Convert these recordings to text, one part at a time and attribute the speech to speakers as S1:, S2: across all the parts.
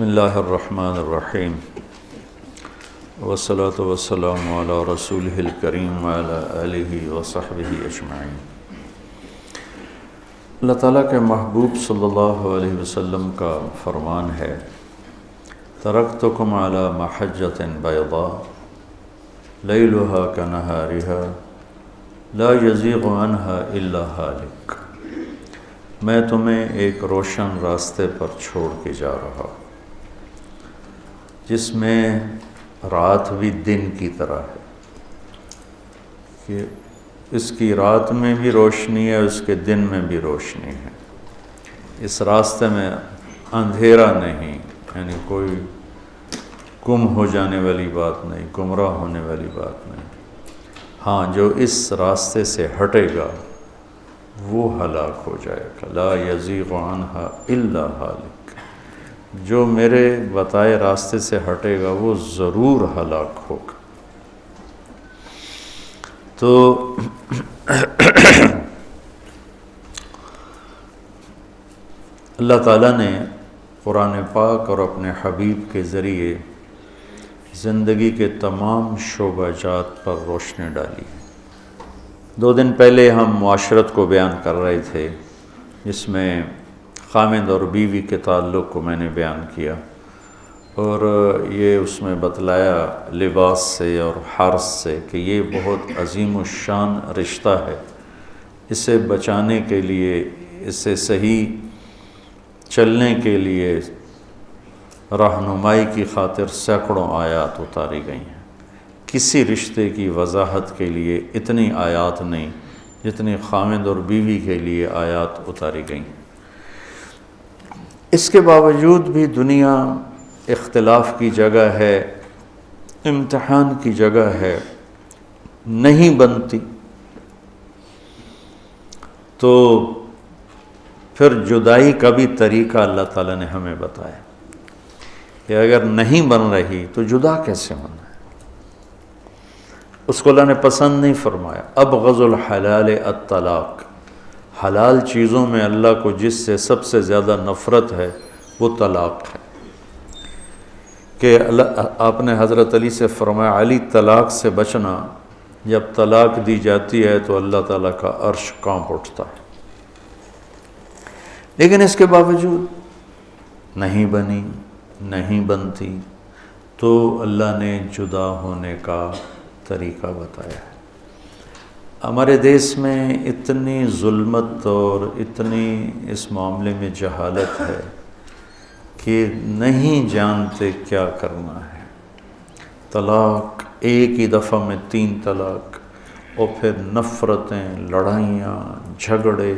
S1: بسم اللہ الرحمن الرحیم والصلاة والسلام علی رسولہ الکریم وعلی آلہ وصحبہ اجمعین۔ اللہ تعالیٰ کے محبوب صلی اللہ علیہ وسلم کا فرمان ہے، ترکتکم علی محجۃ بیضاء لیلہا کنہارہا لا یزیغ عنہا الا ہالک۔ میں تمہیں ایک روشن راستے پر چھوڑ کے جا رہا ہوں، جس میں رات بھی دن کی طرح ہے، کہ اس کی رات میں بھی روشنی ہے، اس کے دن میں بھی روشنی ہے۔ اس راستے میں اندھیرا نہیں، یعنی کوئی گم ہو جانے والی بات نہیں، گمراہ ہونے والی بات نہیں۔ ہاں، جو اس راستے سے ہٹے گا وہ ہلاک ہو جائے گا۔ لا یزیغ عنہا الا ہالک۔ جو میرے بتائے راستے سے ہٹے گا وہ ضرور ہلاک ہوگا۔ تو اللہ تعالیٰ نے قرآن پاک اور اپنے حبیب کے ذریعے زندگی کے تمام شعبہ جات پر روشنی ڈالی۔ 2 دن پہلے ہم معاشرت کو بیان کر رہے تھے، جس میں خامد اور بیوی کے تعلق کو میں نے بیان کیا، اور یہ اس میں بتلایا لباس سے اور حرث سے کہ یہ بہت عظیم الشان رشتہ ہے۔ اسے بچانے کے لیے، اسے صحیح چلنے کے لیے رہنمائی کی خاطر سینکڑوں آیات اتاری گئی ہیں۔ کسی رشتے کی وضاحت کے لیے اتنی آیات نہیں جتنی خامد اور بیوی کے لیے آیات اتاری گئیں۔ اس کے باوجود بھی دنیا اختلاف کی جگہ ہے، امتحان کی جگہ ہے، نہیں بنتی، تو پھر جدائی کا بھی طریقہ اللہ تعالیٰ نے ہمیں بتایا کہ اگر نہیں بن رہی تو جدا کیسے ہونا ہے۔ اس کو اللہ نے پسند نہیں فرمایا۔ ابغض الحلال الطلاق۔ حلال چیزوں میں اللہ کو جس سے سب سے زیادہ نفرت ہے وہ طلاق ہے، کہ آپ نے حضرت علی سے فرمایا، علی طلاق سے بچنا، جب طلاق دی جاتی ہے تو اللہ تعالیٰ کا عرش کانپ اٹھتا ہے۔ لیکن اس کے باوجود نہیں بنی، نہیں بنتی، تو اللہ نے جدا ہونے کا طریقہ بتایا ہے۔ ہمارے دیس میں اتنی ظلمت اور اتنی اس معاملے میں جہالت ہے کہ نہیں جانتے کیا کرنا ہے۔ طلاق، ایک ہی دفعہ میں 3 طلاق، اور پھر نفرتیں، لڑائیاں، جھگڑے۔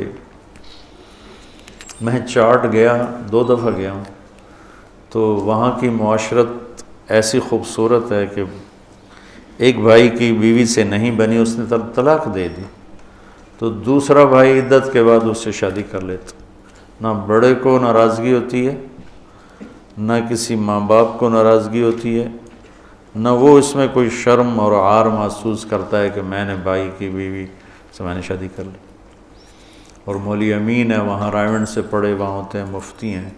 S1: میں چاٹ گیا، 2 دفعہ گیا ہوں، تو وہاں کی معاشرت ایسی خوبصورت ہے کہ ایک بھائی کی بیوی سے نہیں بنی، اس نے طلاق دے دی، تو دوسرا بھائی عدت کے بعد اس سے شادی کر لیتا۔ نہ بڑے کو ناراضگی ہوتی ہے، نہ کسی ماں باپ کو ناراضگی ہوتی ہے، نہ وہ اس میں کوئی شرم اور عار محسوس کرتا ہے کہ میں نے بھائی کی بیوی سے میں نے شادی کر لی۔ اور مولوی امین ہے، وہاں رائیونڈ سے پڑھے، وہاں ہوتے ہیں، مفتی ہیں،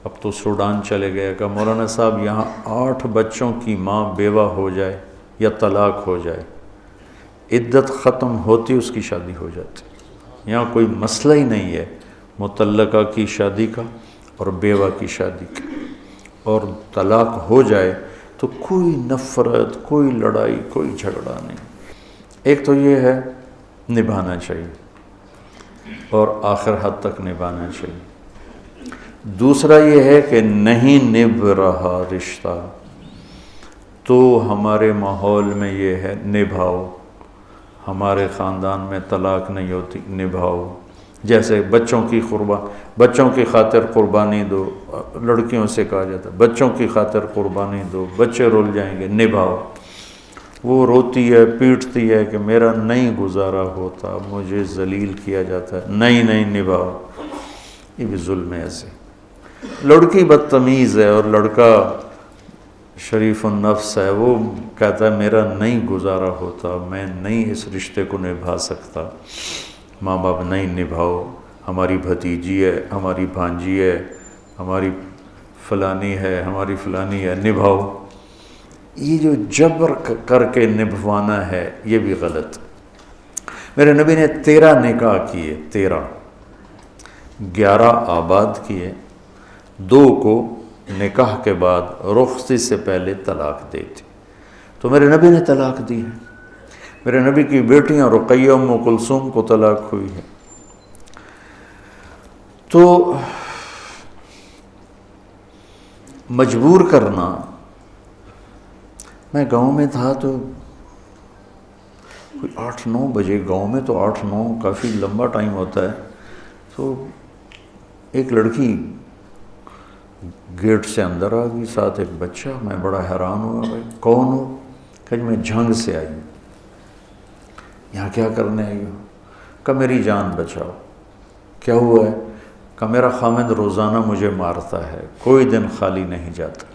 S1: اب تو سوڈان چلے گئے، کہ مولانا صاحب یہاں 8 بچوں کی ماں بیوہ ہو جائے یا طلاق ہو جائے، عدت ختم ہوتی اس کی شادی ہو جاتی۔ یہاں کوئی مسئلہ ہی نہیں ہے مطلقہ کی شادی کا اور بیوہ کی شادی کا، اور طلاق ہو جائے تو کوئی نفرت، کوئی لڑائی، کوئی جھگڑا نہیں۔ ایک تو یہ ہے نبھانا چاہیے، اور آخر حد تک نبھانا چاہیے۔ دوسرا یہ ہے کہ نہیں نبھ رہا رشتہ، تو ہمارے ماحول میں یہ ہے نبھاؤ۔ ہمارے خاندان میں طلاق نہیں ہوتی، نبھاؤ۔ جیسے بچوں کی خاطر قربانی دو، لڑکیوں سے کہا جاتا ہے بچوں کی خاطر قربانی دو، بچے رول جائیں گے، نبھاؤ۔ وہ روتی ہے، پیٹتی ہے کہ میرا نہیں گزارا ہوتا، مجھے ذلیل کیا جاتا ہے، نہیں نبھاؤ۔ یہ بھی ظلم ہے۔ ایسے لڑکی بدتمیز ہے اور لڑکا شریف النفس ہے، وہ کہتا ہے میرا نہیں گزارا ہوتا، میں نہیں اس رشتے کو نبھا سکتا۔ ماں باپ نہیں نبھاؤ، ہماری بھتیجی ہے، ہماری بھانجی ہے، ہماری فلانی ہے، ہماری فلانی ہے، نبھاؤ. یہ جو جبر کر کے نبھوانا ہے یہ بھی غلط. میرے نبی نے 13 نکاح کیے، 13، 11 آباد کیے، 2 کو نکاح کے بعد رخصتی سے پہلے طلاق دے دی. تو میرے نبی نے طلاق دی ہے. میرے نبی کی بیٹیاں رقیہ ام کلثوم کو طلاق ہوئی ہے. تو مجبور کرنا، میں گاؤں میں تھا تو کوئی 8-9 بجے، گاؤں میں تو 8-9 کافی لمبا ٹائم ہوتا ہے. تو ایک لڑکی گیٹ سے اندر آ گئی، ساتھ ایک بچہ. میں بڑا حیران ہوا، بھائی کون ہو؟ کہ میں جھنگ سے آئی ہوں. یہاں کیا کرنے آئی ہو؟ کہ میری جان بچاؤ. کیا ہوا ہے؟ کہ میرا خامد روزانہ مجھے مارتا ہے، کوئی دن خالی نہیں جاتا.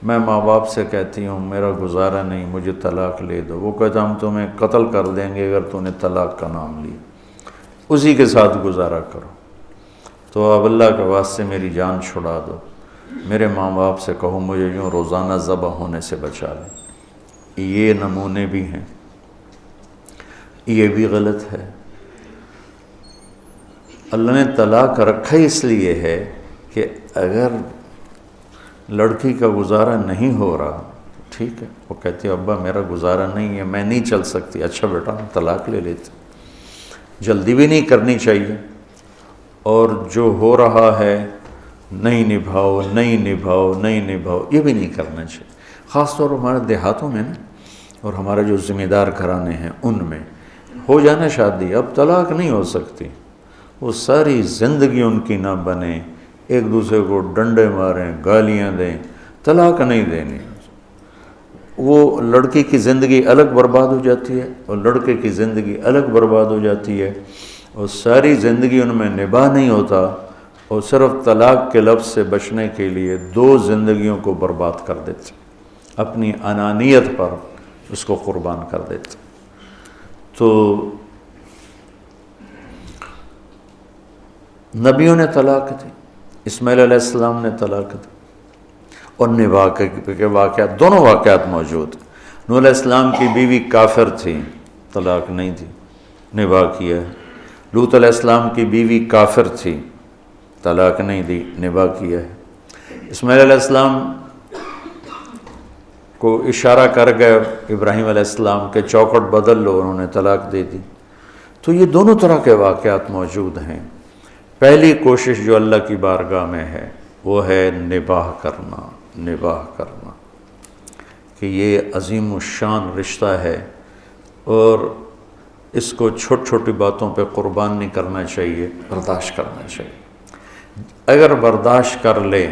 S1: میں ماں باپ سے کہتی ہوں میرا گزارا نہیں، مجھے طلاق لے دو. وہ کہتا ہم تمہیں قتل کر دیں گے اگر تو نے طلاق کا نام لیا، اسی کے ساتھ گزارا کرو. تو اب اللہ کے واسطے میری جان چھڑا دو. میرے ماں باپ سے کہو مجھے یوں روزانہ ذبح ہونے سے بچا لیں. یہ نمونے بھی ہیں، یہ بھی غلط ہے. اللہ نے طلاق رکھا اس لیے ہے کہ اگر لڑکی کا گزارا نہیں ہو رہا، ٹھیک ہے، وہ کہتی ہے ابا میرا گزارا نہیں ہے، میں نہیں چل سکتی. اچھا بیٹا طلاق لے لیتے. جلدی بھی نہیں کرنی چاہیے. اور جو ہو رہا ہے نہیں نبھاؤ، نہیں نبھاؤ، نہیں نبھاؤ، یہ بھی نہیں کرنا چاہیے. خاص طور پر ہمارے دیہاتوں میں نا، اور ہمارے جو ذمہ دار گھرانے ہیں ان میں ہو جانا شادی، اب طلاق نہیں ہو سکتی. وہ ساری زندگی ان کی نہ بنے، ایک دوسرے کو ڈنڈے ماریں، گالیاں دیں، طلاق نہیں دینی. وہ لڑکی کی زندگی الگ برباد ہو جاتی ہے اور لڑکے کی زندگی الگ برباد ہو جاتی ہے، اور ساری زندگی ان میں نباہ نہیں ہوتا، اور صرف طلاق کے لفظ سے بچنے کے لیے 2 زندگیوں کو برباد کر دیتے، اپنی انانیت پر اس کو قربان کر دیتے. تو نبیوں نے طلاق دی، اسماعیل علیہ السلام نے طلاق دی، اور نباہ کے واقعات، دونوں واقعات موجود. نوح علیہ السلام کی بیوی کافر تھی، طلاق نہیں دی، نباہ کیا ہے. لوط علیہ السلام کی بیوی کافر تھی، طلاق نہیں دی، نباہ کیا ہے. اسماعیل علیہ السلام کو اشارہ کر گئے ابراہیم علیہ السلام کے چوکھٹ بدل لو، انہوں نے طلاق دے دی. تو یہ دونوں طرح کے واقعات موجود ہیں. پہلی کوشش جو اللہ کی بارگاہ میں ہے وہ ہے نباہ کرنا، نباہ کرنا، کہ یہ عظیم الشان رشتہ ہے اور اس کو چھوٹی چھوٹی باتوں پہ قربان نہیں کرنا چاہیے، برداشت کرنا چاہیے. اگر برداشت کر لے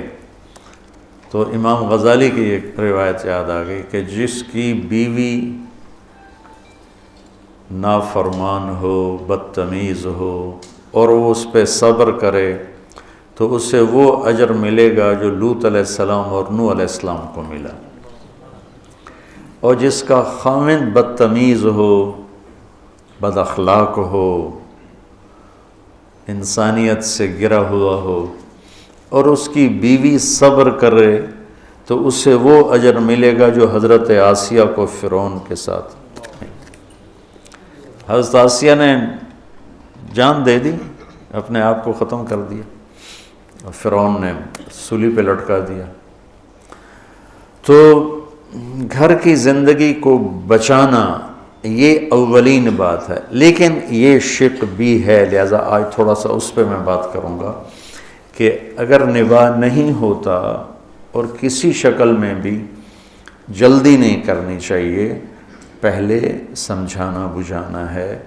S1: تو امام غزالی کی ایک روایت یاد آ گئی کہ جس کی بیوی نافرمان ہو، بدتمیز ہو، اور وہ اس پہ صبر کرے تو اسے وہ اجر ملے گا جو لوط علیہ السلام اور نوح علیہ السلام کو ملا. اور جس کا خامند بدتمیز ہو، بد اخلاق ہو، انسانیت سے گرا ہوا ہو، اور اس کی بیوی صبر کرے تو اسے وہ اجر ملے گا جو حضرت آسیہ کو فرعون کے ساتھ. حضرت آسیہ نے جان دے دی، اپنے آپ کو ختم کر دیا، اور فرعون نے سولی پہ لٹکا دیا. تو گھر کی زندگی کو بچانا یہ اولین بات ہے. لیکن یہ شق بھی ہے، لہذا آج تھوڑا سا اس پہ میں بات کروں گا کہ اگر نباہ نہیں ہوتا اور کسی شکل میں بھی، جلدی نہیں کرنی چاہیے، پہلے سمجھانا بجھانا ہے.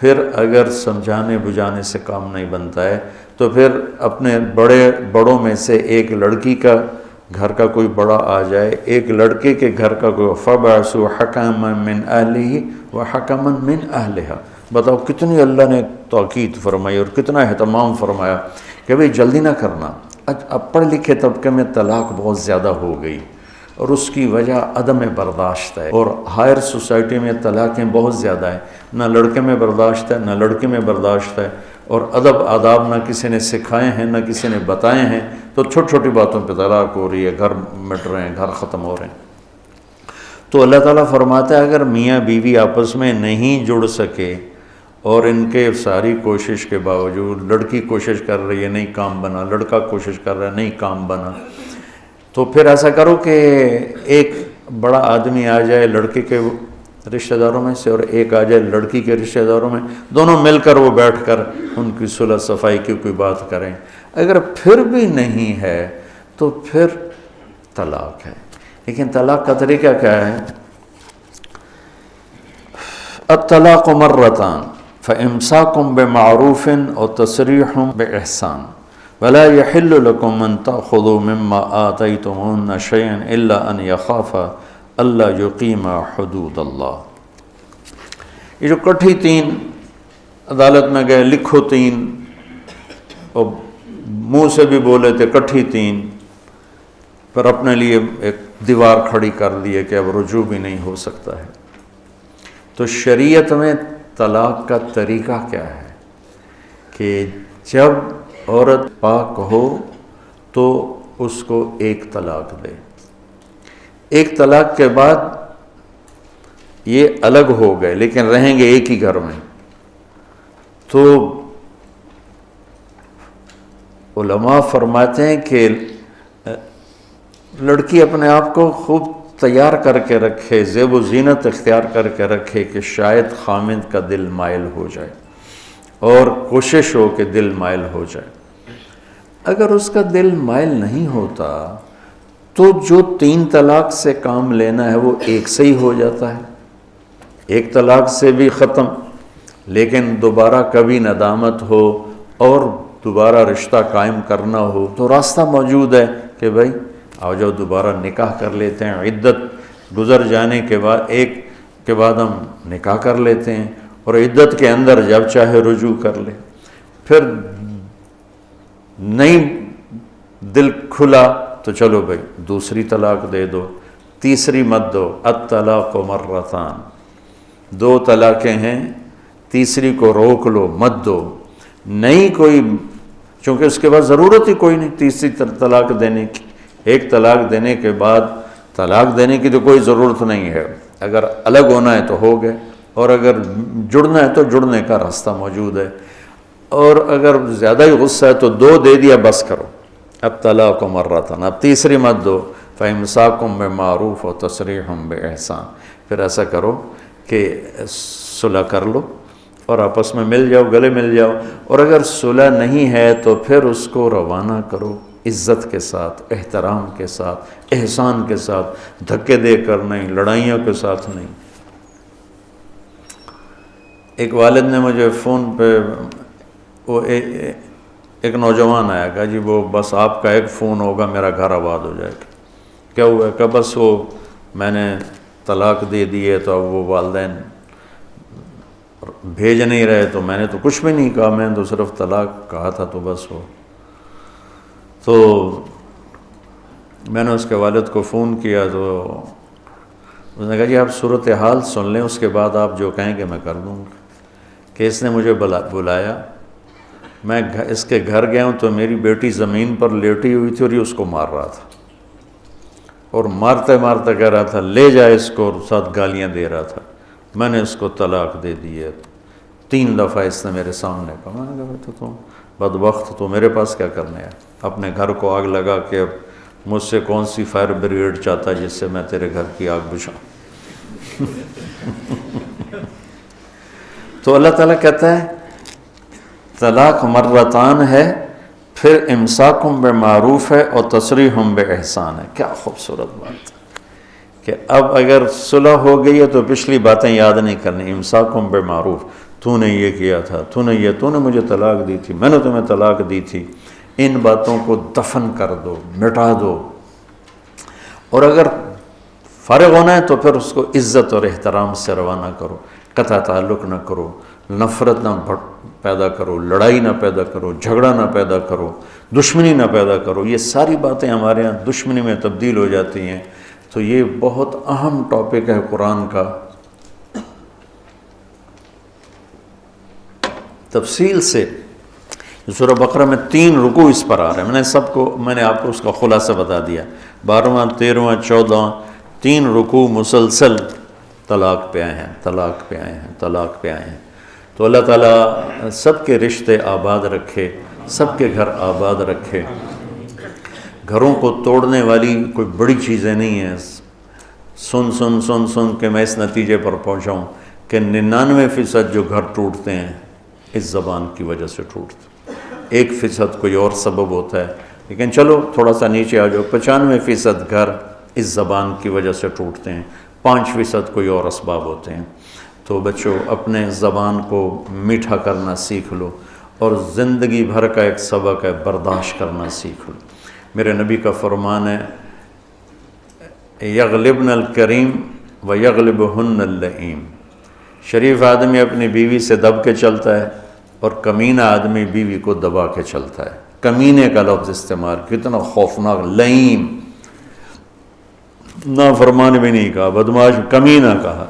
S1: پھر اگر سمجھانے بجھانے سے کام نہیں بنتا ہے تو پھر اپنے بڑوں میں سے ایک لڑکی کا گھر کا کوئی بڑا آ جائے، ایک لڑکے کے گھر کا کوئی، فَبَعْثُوا حَكَمًا مِّنْ أَهْلِهِ وَحَكَمًا مِّنْ أَهْلِهَا. بتاؤ کتنی اللہ نے تاکید فرمائی اور کتنا اہتمام فرمایا کہ بھئی جلدی نہ کرنا. اب پڑھ لکھے طبقے میں طلاق بہت زیادہ ہو گئی اور اس کی وجہ عدم برداشت ہے، اور ہائر سوسائٹی میں طلاقیں بہت زیادہ ہیں، نہ لڑکے میں برداشت ہے نہ لڑکی میں برداشت ہے، اور ادب آداب نہ کسی نے سکھائے ہیں نہ کسی نے بتائے ہیں. تو چھوٹی چھوٹی باتوں پہ طلاق ہو رہی ہے، گھر مٹ رہے ہیں، گھر ختم ہو رہے ہیں۔ تو اللہ تعالیٰ فرماتا ہے اگر میاں بیوی آپس میں نہیں جڑ سکے اور ان کے ساری کوشش کے باوجود، لڑکی کوشش کر رہی ہے نہیں کام بنا، لڑکا کوشش کر رہا ہے نہیں کام بنا، تو پھر ایسا کرو کہ ایک بڑا آدمی آ جائے لڑکے کے رشتہ داروں میں سے اور ایک آ جائے لڑکی کے رشتہ داروں میں، دونوں مل کر وہ بیٹھ کر ان کی صلح صفائی کی کوئی بات کریں۔ اگر پھر بھی نہیں ہے تو پھر طلاق ہے۔ لیکن طلاق کا طریقہ کیا ہے؟ الطلاق مرتان فامساک بمعروف اور تسریح باحسان ولا يحل لكم ان تأخذوا مما آتيتموهن شيئا الا ان يخافا الا يقيما حدود اللہ۔ یہ جو کٹھی تین عدالت میں گئے، لکھو تین، اور منہ سے بھی بولے تھے کٹھی تین، پر اپنے لیے ایک دیوار کھڑی کر دی کہ اب رجوع بھی نہیں ہو سکتا ہے۔ تو شریعت میں طلاق کا طریقہ کیا ہے کہ جب عورت پاک ہو تو اس کو ایک طلاق دے، ایک طلاق کے بعد یہ الگ ہو گئے لیکن رہیں گے ایک ہی گھر میں، تو علماء فرماتے ہیں کہ لڑکی اپنے آپ کو خوب تیار کر کے رکھے، زیب و زینت اختیار کر کے رکھے کہ شاید خامند کا دل مائل ہو جائے، اور کوشش ہو کہ دل مائل ہو جائے۔ اگر اس کا دل مائل نہیں ہوتا تو جو تین طلاق سے کام لینا ہے وہ ایک سے ہی ہو جاتا ہے، ایک طلاق سے بھی ختم، لیکن دوبارہ کبھی ندامت ہو اور دوبارہ رشتہ قائم کرنا ہو تو راستہ موجود ہے کہ بھائی آؤ جاؤ دوبارہ نکاح کر لیتے ہیں، عدت گزر جانے کے بعد ایک کے بعد ہم نکاح کر لیتے ہیں، اور عدت کے اندر جب چاہے رجوع کر لے۔ پھر نہیں دل کھلا تو چلو بھائی دوسری طلاق دے دو، تیسری مت دو۔ الطلاق مرتان، دو طلاقیں ہیں، تیسری کو روک لو، مت دو۔ نہیں کوئی، چونکہ اس کے بعد ضرورت ہی کوئی نہیں تیسری طلاق دینے کی، ایک طلاق دینے کے بعد طلاق دینے کی تو کوئی ضرورت نہیں ہے، اگر الگ ہونا ہے تو ہو گئے، اور اگر جڑنا ہے تو جڑنے کا راستہ موجود ہے، اور اگر زیادہ ہی غصہ ہے تو دو دے دیا بس کرو۔ اب طلاق مرتان، اب تیسری مت دو۔ فامساک بمعروف و تسریح باحسان، پھر ایسا کرو کہ صلح کر لو اور آپس میں مل جاؤ، گلے مل جاؤ، اور اگر صلح نہیں ہے تو پھر اس کو روانہ کرو عزت کے ساتھ، احترام کے ساتھ، احسان کے ساتھ، دھکے دے کر نہیں، لڑائیوں کے ساتھ نہیں۔ ایک والد نے مجھے فون پہ وہ ایک نوجوان آیا، کہا جی وہ بس آپ کا ایک فون ہوگا میرا گھر آباد ہو جائے گا۔ کیا ہوا؟ کہ بس وہ میں نے طلاق دے دی ہے تو اب وہ والدین بھیج نہیں رہے، تو میں نے تو کچھ بھی نہیں کہا، میں نے تو صرف طلاق کہا تھا تو بس ہو۔ تو میں نے اس کے والد کو فون کیا تو اس نے کہا جی آپ صورتحال سن لیں، اس کے بعد آپ جو کہیں گے میں کر دوں گا۔ کہ اس نے مجھے بلایا، میں اس کے گھر گیا ہوں تو میری بیٹی زمین پر لیٹی ہوئی تھی اور یہ اس کو مار رہا تھا، اور مارتے مارتے کہہ رہا تھا لے جائے اس کو، اور ساتھ گالیاں دے رہا تھا۔ میں نے اس کو طلاق دے دی ہے، 3 دفعہ اس نے میرے سامنے کہا۔ میں نے کہا تو بدبخت، تو میرے پاس کیا کرنے ہے؟ اپنے گھر کو آگ لگا کے اب مجھ سے کون سی فائر بریگیڈ چاہتا ہے جس سے میں تیرے گھر کی آگ بجھاؤں؟ تو اللہ تعالیٰ کہتا ہے طلاق مرتان ہے، پھر امساکم بمعروف ہے اور تسریح باحسان ہے۔ کیا خوبصورت بات ہے کہ اب اگر صلح ہو گئی ہے تو پچھلی باتیں یاد نہیں کرنی۔ امساکم بمعروف، تو نے یہ کیا تھا، تو نے مجھے طلاق دی تھی، میں نے تمہیں طلاق دی تھی، ان باتوں کو دفن کر دو، مٹا دو۔ اور اگر فارغ ہونا ہے تو پھر اس کو عزت اور احترام سے روانہ کرو، قطع تعلق نہ کرو، نفرت نہ پیدا کرو، لڑائی نہ پیدا کرو، جھگڑا نہ پیدا کرو، دشمنی نہ پیدا کرو۔ یہ ساری باتیں ہمارے ہاں دشمنی میں تبدیل ہو جاتی ہیں۔ تو یہ بہت اہم ٹاپک ہے قرآن کا، تفصیل سے سورہ بقرہ میں 3 رکوع اس پر آ رہے ہیں، میں نے آپ کو اس کا خلاصہ بتا دیا، 12واں 13واں 14واں 3 رکوع مسلسل طلاق پہ آئے ہیں، طلاق پہ آئے ہیں، طلاق پہ آئے ہیں۔ تو اللہ تعالیٰ سب کے رشتے آباد رکھے، سب کے گھر آباد رکھے۔ گھروں کو توڑنے والی کوئی بڑی چیزیں نہیں ہیں۔ سن کے میں اس نتیجے پر پہنچا ہوں کہ 99% جو گھر ٹوٹتے ہیں اس زبان کی وجہ سے ٹوٹتے ہیں، 1% کوئی اور سبب ہوتا ہے، لیکن چلو تھوڑا سا نیچے آ جاؤ، 95% گھر اس زبان کی وجہ سے ٹوٹتے ہیں، 5% کوئی اور اسباب ہوتے ہیں۔ تو بچوں اپنے زبان کو میٹھا کرنا سیکھ لو، اور زندگی بھر کا ایک سبق ہے برداشت کرنا سیکھ لو۔ میرے نبی کا فرمان ہے یغلبن الکریم و یغلبہن اللئیم، شریف آدمی اپنی بیوی سے دب کے چلتا ہے اور کمینہ آدمی بیوی کو دبا کے چلتا ہے۔ کمینے کا لفظ استعمال، کتنا خوفناک، لئیم، نافرمان بھی نہیں کہا، بدمعاش، کمینہ کہا،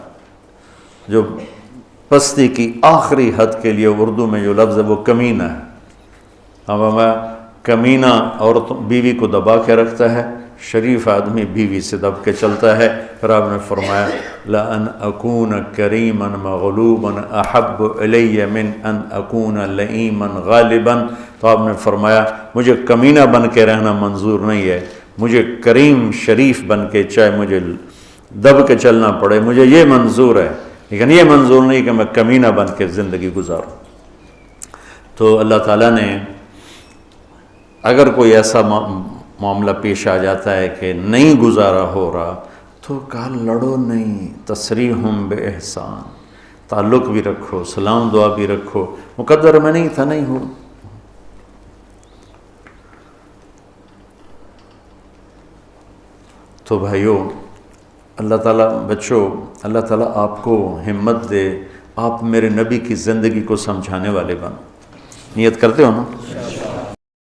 S1: جو پستی کی آخری حد کے لیے اردو میں جو لفظ ہے وہ کمینہ ہے۔ اب کمینہ عورت بیوی کو دبا کے رکھتا ہے، شریف آدمی بیوی سے دب کے چلتا ہے۔ پھر آپ نے فرمایا لَأَنْ أَكُونَ كَرِيمًا مَغْلُوبًا أَحَبُّ إِلَيَّ مِنْ أَنْ أَكُونَ لَئِيمًا غَالِبًا، تو آپ نے فرمایا مجھے کمینہ بن کے رہنا منظور نہیں ہے، مجھے کریم شریف بن کے، چاہے مجھے دب کے چلنا پڑے، مجھے یہ منظور ہے، لیکن یہ منظور نہیں کہ میں کمینہ بن کے زندگی گزاروں۔ تو اللہ تعالیٰ نے اگر کوئی ایسا معاملہ پیش آ جاتا ہے کہ نہیں گزارا ہو رہا تو کہا لڑو نہیں، تسریحم بے احسان، تعلق بھی رکھو، سلام دعا بھی رکھو، مقدر میں نہیں تھا، نہیں ہو۔ تو بھائیو اللہ تعالیٰ، بچوں اللہ تعالیٰ آپ کو ہمت دے، آپ میرے نبی کی زندگی کو سمجھانے والے بن، نیت کرتے ہو نا؟